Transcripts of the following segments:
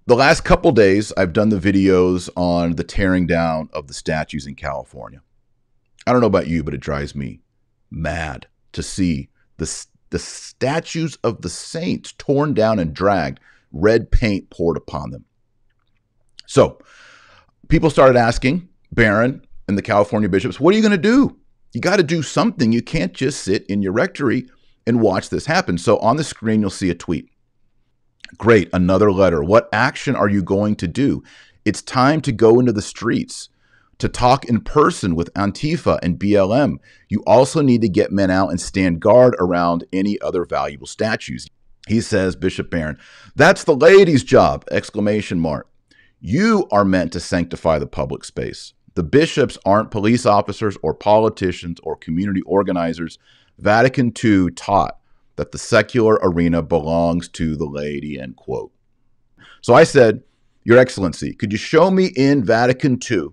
The last couple days, I've done the videos on the tearing down of the statues in California. I don't know about you, but it drives me mad to see the statues of the saints torn down and dragged, red paint poured upon them. So people started asking Barron and the California bishops, what are you going to do? You got to do something. You can't just sit in your rectory and watch this happen. So on the screen, you'll see a tweet. Great, another letter. What action are you going to do? It's time to go into the streets, to talk in person with Antifa and BLM. You also need to get men out and stand guard around any other valuable statues. He says, Bishop Barron, that's the laity's job, exclamation mark. You are meant to sanctify the public space. The bishops aren't police officers or politicians or community organizers. Vatican II taught that the secular arena belongs to the laity, end quote. So I said, Your Excellency, could you show me in Vatican II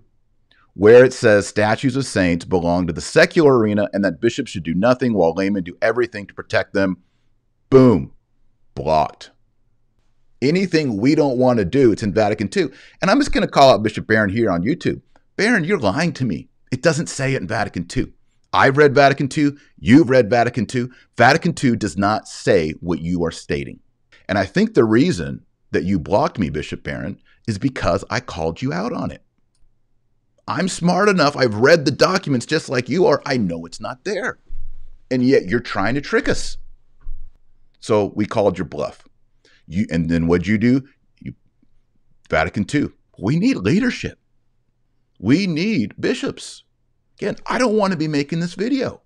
where it says statues of saints belong to the secular arena and that bishops should do nothing while laymen do everything to protect them? Boom, blocked. Anything we don't want to do, it's in Vatican II. And I'm just going to call out Bishop Barron here on YouTube. Barron, you're lying to me. It doesn't say it in Vatican II. I've read Vatican II. You've read Vatican II. Vatican II does not say what you are stating. And I think the reason that you blocked me, Bishop Barron, is because I called you out on it. I'm smart enough. I've read the documents just like you are. I know it's not there. And yet you're trying to trick us. So we called your bluff. And then what'd you do? Vatican II. We need leadership. We need bishops. Again, I don't want to be making this video.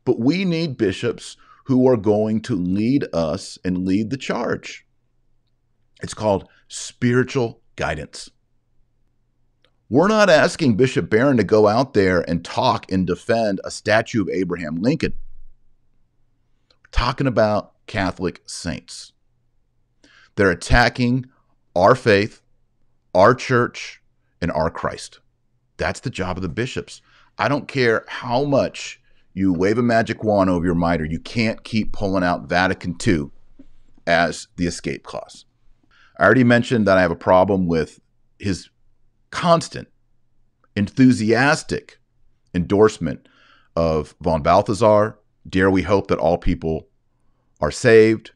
But we need bishops who are going to lead us and lead the charge. It's called spiritual guidance. We're not asking Bishop Barron to go out there and talk and defend a statue of Abraham Lincoln. We're talking about Catholic saints. They're attacking our faith, our church, and our Christ. That's the job of the bishops. I don't care how much you wave a magic wand over your mitre, you can't keep pulling out Vatican II as the escape clause. I already mentioned that I have a problem with his constant, enthusiastic endorsement of von Balthasar. Dare we hope that all people are saved?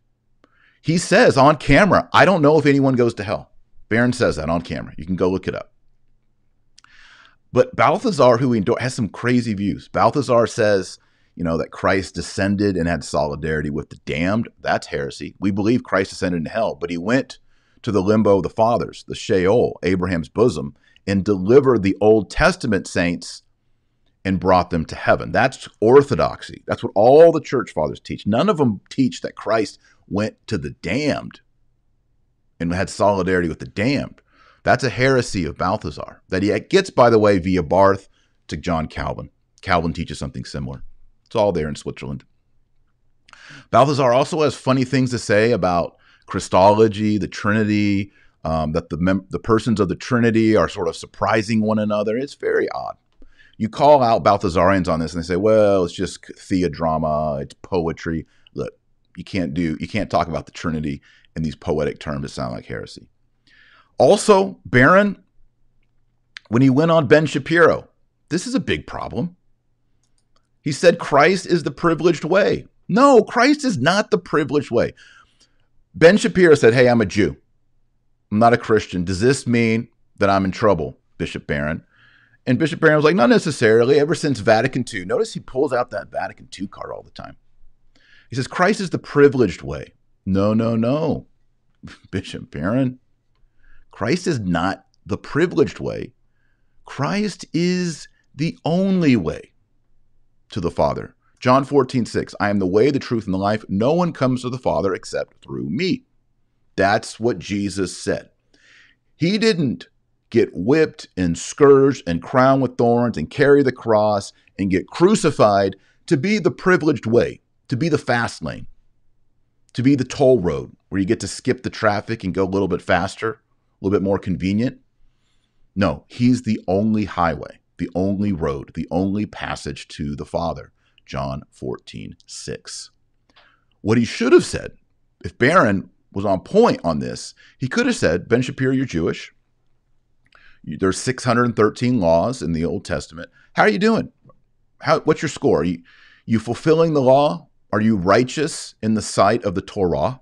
He says on camera, I don't know if anyone goes to hell. Barron says that on camera. You can go look it up. But Balthasar, who has some crazy views. Balthasar says, that Christ descended and had solidarity with the damned. That's heresy. We believe Christ descended into hell, but he went to the limbo of the fathers, the Sheol, Abraham's bosom, and delivered the Old Testament saints and brought them to heaven. That's orthodoxy. That's what all the church fathers teach. None of them teach that Christ went to the damned and had solidarity with the damned. That's a heresy of Balthasar that he gets, by the way, via Barth to John Calvin. Calvin teaches something similar. It's all there in Switzerland. Balthasar also has funny things to say about Christology, the Trinity, that the persons of the Trinity are sort of surprising one another. It's very odd. You call out Balthasarians on this and they say, well, it's just theodrama, it's poetry. Look, you can't talk about the Trinity in these poetic terms that sound like heresy. Also, Barron, when he went on Ben Shapiro, this is a big problem. He said Christ is the privileged way. No, Christ is not the privileged way. Ben Shapiro said, hey, I'm a Jew. I'm not a Christian. Does this mean that I'm in trouble, Bishop Barron? And Bishop Barron was like, not necessarily. Ever since Vatican II. Notice he pulls out that Vatican II card all the time. He says, Christ is the privileged way. No. Bishop Barron, Christ is not the privileged way. Christ is the only way to the Father. John 14:6, I am the way, the truth, and the life. No one comes to the Father except through me. That's what Jesus said. He didn't get whipped and scourged and crowned with thorns and carry the cross and get crucified to be the privileged way, to be the fast lane, to be the toll road where you get to skip the traffic and go a little bit faster, a little bit more convenient. No, he's the only highway, the only road, the only passage to the Father. John 14:6. What he should have said, if Barron was on point on this. He could have said, Ben Shapiro, you're Jewish. There's 613 laws in the Old Testament. How are you doing? What's your score? Are you fulfilling the law? Are you righteous in the sight of the Torah?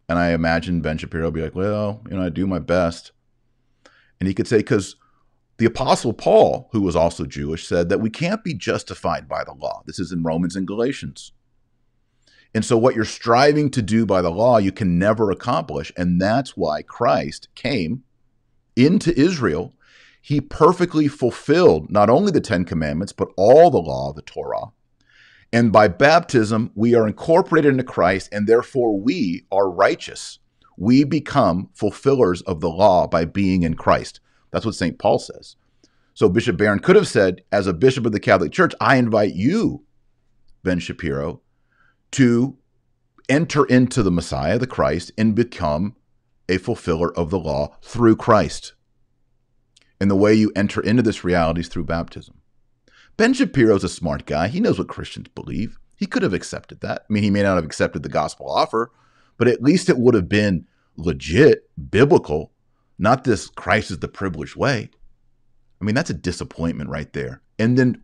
And I imagine Ben Shapiro would be like, well, I do my best. And he could say, because the Apostle Paul, who was also Jewish, said that we can't be justified by the law. This is in Romans and Galatians. And so what you're striving to do by the law, you can never accomplish. And that's why Christ came into Israel. He perfectly fulfilled not only the 10 Commandments, but all the law of the Torah. And by baptism, we are incorporated into Christ, and therefore we are righteous. We become fulfillers of the law by being in Christ. That's what St. Paul says. So Bishop Barron could have said, as a bishop of the Catholic Church, I invite you, Ben Shapiro, to enter into the Messiah, the Christ, and become a fulfiller of the law through Christ. And the way you enter into this reality is through baptism. Ben Shapiro's a smart guy. He knows what Christians believe. He could have accepted that. I mean, he may not have accepted the gospel offer, but at least it would have been legit, biblical, not this Christ is the privileged way. I mean, that's a disappointment right there. And then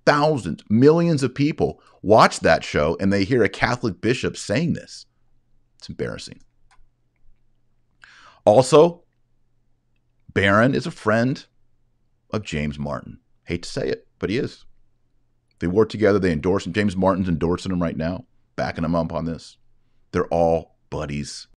thousands, millions of people watch that show and they hear a Catholic bishop saying this. It's embarrassing. Also, Barron is a friend of James Martin. Hate to say it, but he is. They work together. They endorse him. James Martin's endorsing him right now, backing him up on this. They're all buddies.